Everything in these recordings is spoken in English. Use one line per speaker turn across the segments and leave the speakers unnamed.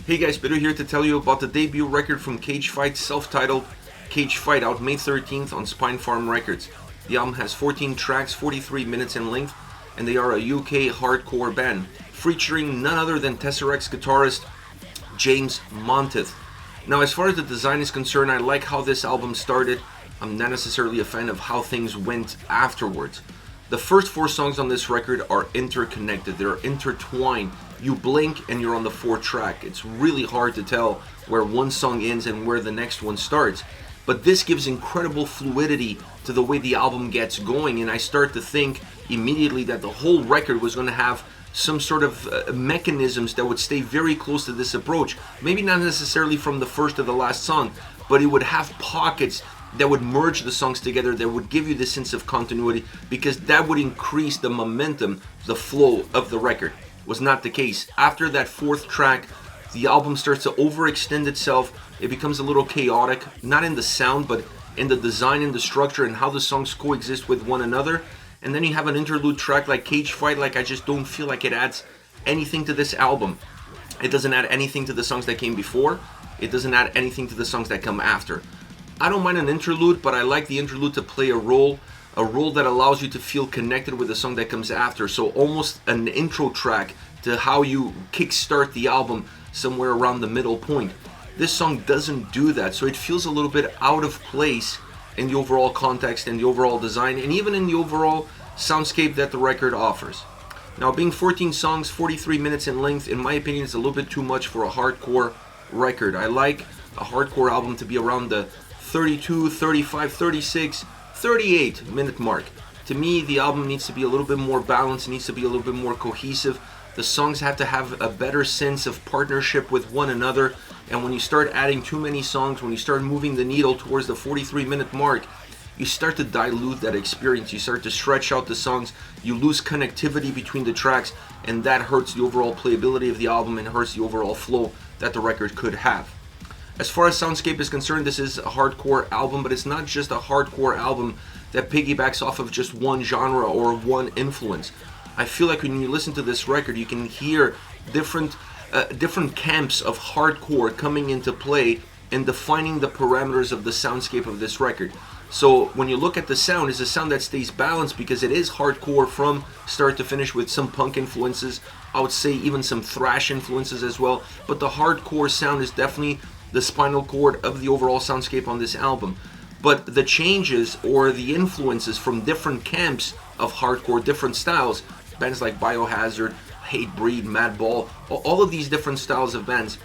Hey guys, Peter here to tell you about the debut record from Cage Fight, self-titled Cage Fight, out May 13th on Spine Farm Records. The album has 14 tracks, 43 minutes in length, and they are a UK hardcore band, featuring none other than Tesseract's guitarist James Monteith. Now, as far as the design is concerned, I like how this album started. I'm not necessarily a fan of how things went afterwards. The first 4 songs on this record are interconnected, they're intertwined. You blink and you're on the 4th track. It's really hard to tell where one song ends and where the next one starts. But this gives incredible fluidity to the way the album gets going, and I start to think immediately that the whole record was going to have some sort of mechanisms that would stay very close to this approach. Maybe not necessarily from the first to the last song, but it would have pockets that would merge the songs together, that would give you this sense of continuity, because that would increase the momentum, the flow of the record. Was not the case. After that 4th track, the album starts to overextend itself. It becomes a little chaotic, not in the sound, but in the design and the structure and how the songs coexist with one another. And then you have an interlude track like Cage Fight. Like, I just don't feel like it adds anything to this album. It doesn't add anything to the songs that came before. It doesn't add anything to the songs that come after. I don't mind an interlude, but I like the interlude to play a role that allows you to feel connected with the song that comes after. So almost an intro track to how you kickstart the album somewhere around the middle point. This song doesn't do that, so it feels a little bit out of place in the overall context and the overall design, and even in the overall soundscape that the record offers. Now, being 14 songs, 43 minutes in length, in my opinion, is a little bit too much for a hardcore record. I like a hardcore album to be around the 32, 35, 36, 38 minute mark. To me, the album needs to be a little bit more balanced, needs to be a little bit more cohesive. The songs have to have a better sense of partnership with one another, and when you start adding too many songs, when you start moving the needle towards the 43-minute mark, you start to dilute that experience. You start to stretch out the songs, you lose connectivity between the tracks, and that hurts the overall playability of the album and hurts the overall flow that the record could have. As far as soundscape is concerned, this is a hardcore album, but it's not just a hardcore album that piggybacks off of just one genre or one influence. I feel like when you listen to this record, you can hear different camps of hardcore coming into play and defining the parameters of the soundscape of this record. So when you look at the sound, it's a sound that stays balanced because it is hardcore from start to finish with some punk influences. I would say even some thrash influences as well. But the hardcore sound is definitely the spinal cord of the overall soundscape on this album. But the changes or the influences from different camps of hardcore, different styles, bands like Biohazard, Hatebreed, Madball, all of these different styles of bands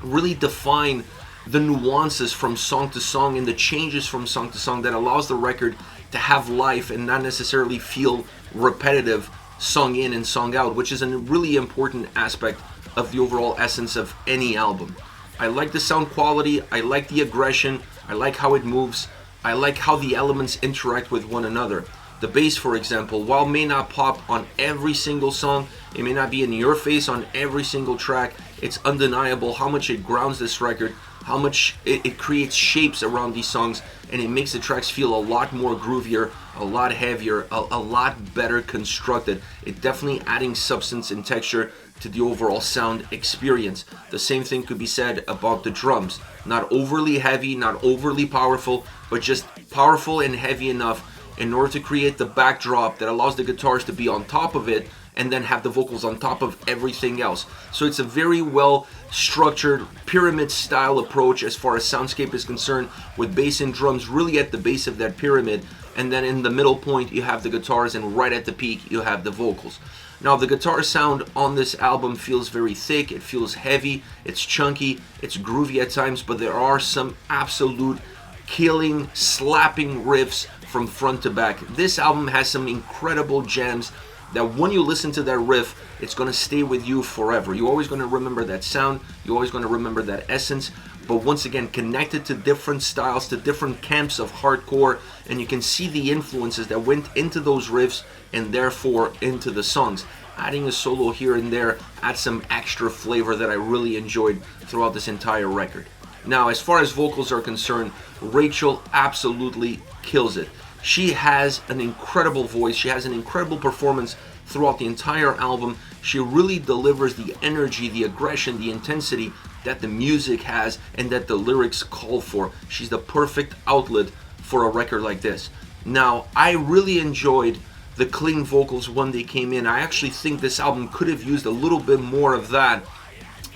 really define the nuances from song to song and the changes from song to song that allows the record to have life and not necessarily feel repetitive song in and song out, which is a really important aspect of the overall essence of any album. I like the sound quality, I like the aggression, I like how it moves, I like how the elements interact with one another. The bass, for example, while may not pop on every single song, it may not be in your face on every single track, it's undeniable how much it grounds this record, how much it creates shapes around these songs, and it makes the tracks feel a lot more groovier, a lot heavier, a lot better constructed. It definitely adding substance and texture to the overall sound experience. The same thing could be said about the drums. Not overly heavy, not overly powerful, but just powerful and heavy enough in order to create the backdrop that allows the guitars to be on top of it and then have the vocals on top of everything else. So it's a very well structured pyramid style approach as far as soundscape is concerned, with bass and drums really at the base of that pyramid, and then in the middle point you have the guitars, and right at the peak you have the vocals. Now, the guitar sound on this album feels very thick, it feels heavy, it's chunky, it's groovy at times, but there are some absolute killing, slapping riffs from front to back. This album has some incredible jams that when you listen to that riff, it's going to stay with you forever. You're always going to remember that sound, you're always going to remember that essence, but once again, connected to different styles, to different camps of hardcore, and you can see the influences that went into those riffs and therefore into the songs. Adding a solo here and there adds some extra flavor that I really enjoyed throughout this entire record. Now, as far as vocals are concerned, Rachel absolutely kills it. She has an incredible voice, she has an incredible performance throughout the entire album. She really delivers the energy, the aggression, the intensity that the music has and that the lyrics call for. She's the perfect outlet for a record like this. Now, I really enjoyed the clean vocals when they came in. I actually think this album could have used a little bit more of that.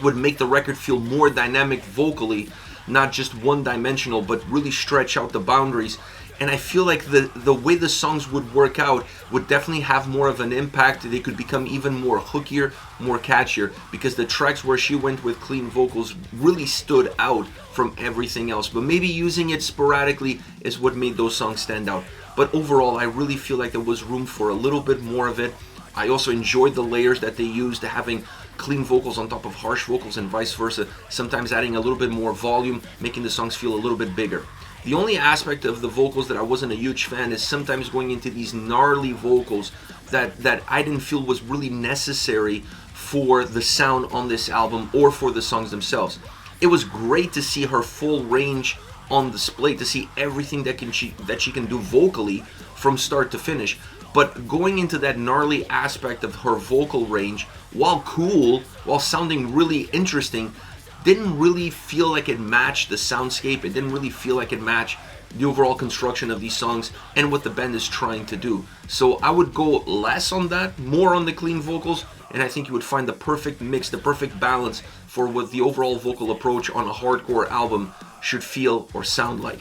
Would make the record feel more dynamic vocally, not just one-dimensional, but really stretch out the boundaries. And I feel like the way the songs would work out would definitely have more of an impact. They could become even more hookier, more catchier, because the tracks where she went with clean vocals really stood out from everything else. But maybe using it sporadically is what made those songs stand out. But overall, I really feel like there was room for a little bit more of it. I also enjoyed the layers that they used, having clean vocals on top of harsh vocals and vice versa, sometimes adding a little bit more volume, making the songs feel a little bit bigger. The only aspect of the vocals that I wasn't a huge fan is sometimes going into these gnarly vocals that I didn't feel was really necessary for the sound on this album or for the songs themselves. It was great to see her full range on display, to see everything that she can do vocally from start to finish. But going into that gnarly aspect of her vocal range, while cool, while sounding really interesting, didn't really feel like it matched the soundscape. It didn't really feel like it matched the overall construction of these songs and what the band is trying to do. So I would go less on that, more on the clean vocals, and I think you would find the perfect mix, the perfect balance for what the overall vocal approach on a hardcore album should feel or sound like.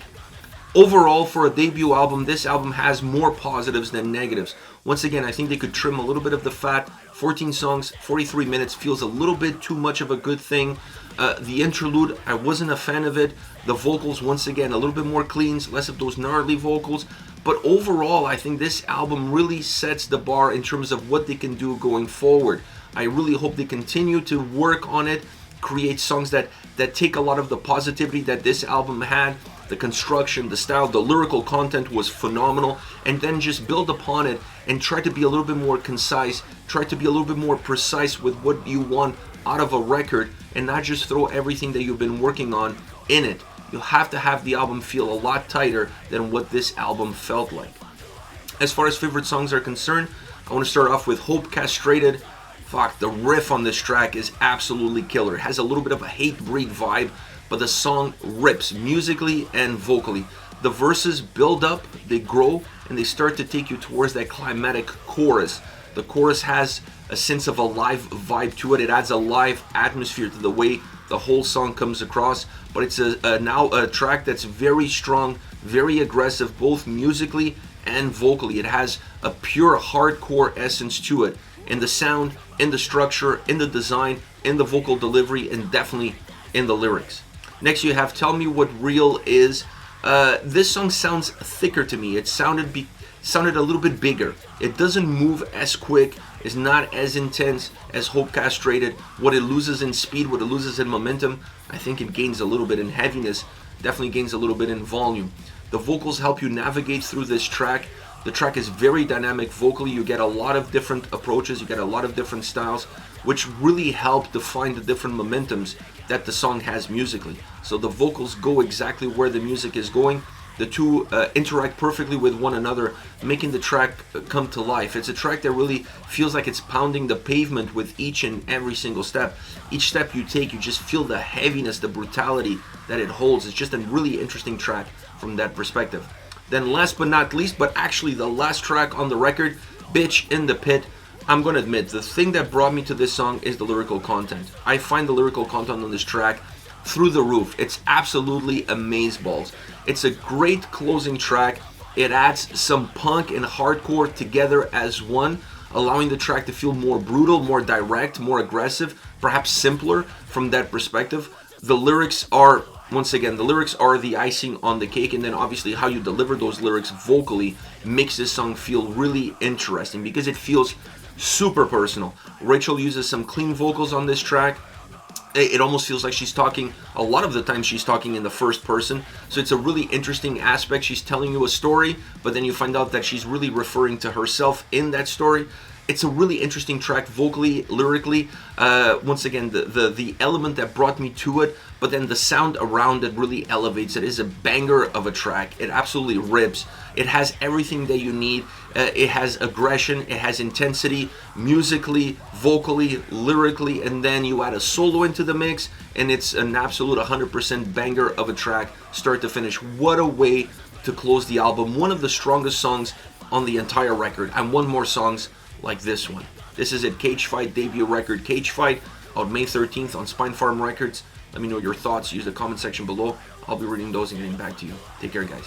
Overall, for a debut album, this album has more positives than negatives. Once again, I think they could trim a little bit of the fat. 14 songs, 43 minutes feels a little bit too much of a good thing. The interlude, I wasn't a fan of it. The vocals, once again, a little bit more cleans, less of those gnarly vocals. But overall, I think this album really sets the bar in terms of what they can do going forward. I really hope they continue to work on it, create songs that take a lot of the positivity that this album had. The construction, the style, the lyrical content was phenomenal, and then just build upon it and try to be a little bit more concise, try to be a little bit more precise with what you want out of a record, and not just throw everything that you've been working on in it. You'll have to have the album feel a lot tighter than what this album felt like. As far as favorite songs are concerned, I want to start off with Hope Castrated. Fuck, the riff on this track is absolutely killer. It has a little bit of a Hatebreed vibe, but the song rips musically and vocally. The verses build up, they grow, and they start to take you towards that climatic chorus. The chorus has a sense of a live vibe to it. It adds a live atmosphere to the way the whole song comes across. But it's now a track that's very strong, very aggressive, both musically and vocally. It has a pure hardcore essence to it, in the sound, in the structure, in the design, in the vocal delivery, and definitely in the lyrics. Next you have Tell Me What Real Is. This song sounds thicker to me. It sounded a little bit bigger. It doesn't move as quick, is not as intense as Hope Castrated. What it loses in speed, what it loses in momentum, I think it gains a little bit in heaviness, definitely gains a little bit in volume. The vocals help you navigate through this track. The track is very dynamic vocally. You get a lot of different approaches, you get a lot of different styles, which really help define the different momentums that the song has musically. So the vocals go exactly where the music is going. The two interact perfectly with one another, making the track come to life. It's a track that really feels like it's pounding the pavement with each and every single step. Each step you take, you just feel the heaviness, the brutality that it holds. It's just a really interesting track from that perspective. Then last but not least, but actually the last track on the record, Bitch in the Pit. I'm going to admit, the thing that brought me to this song is the lyrical content. I find the lyrical content on this track through the roof. It's absolutely amazeballs. It's a great closing track. It adds some punk and hardcore together as one, allowing the track to feel more brutal, more direct, more aggressive, perhaps simpler from that perspective. The lyrics are, once again, the lyrics are the icing on the cake, and then obviously how you deliver those lyrics vocally makes this song feel really interesting because it feels super personal. Rachel uses some clean vocals on this track. It almost feels like she's talking, a lot of the time she's talking in the first person. So it's a really interesting aspect. She's telling you a story, but then you find out that she's really referring to herself in that story. it's a really interesting track, vocally, lyrically. Once again, the element that brought me to it, but then the sound around it really elevates it. It is a banger of a track. It absolutely rips. It has everything that you need. It has aggression, it has intensity, musically, vocally, lyrically, and then you add a solo into the mix, and it's an absolute 100% banger of a track, start to finish. What a way to close the album. One of the strongest songs on the entire record, and one more songs like this one. This is it, Cage Fight debut record, Cage Fight, out May 13th on Spine Farm Records. Let me know your thoughts, use the comment section below. I'll be reading those and getting back to you. Take care, guys.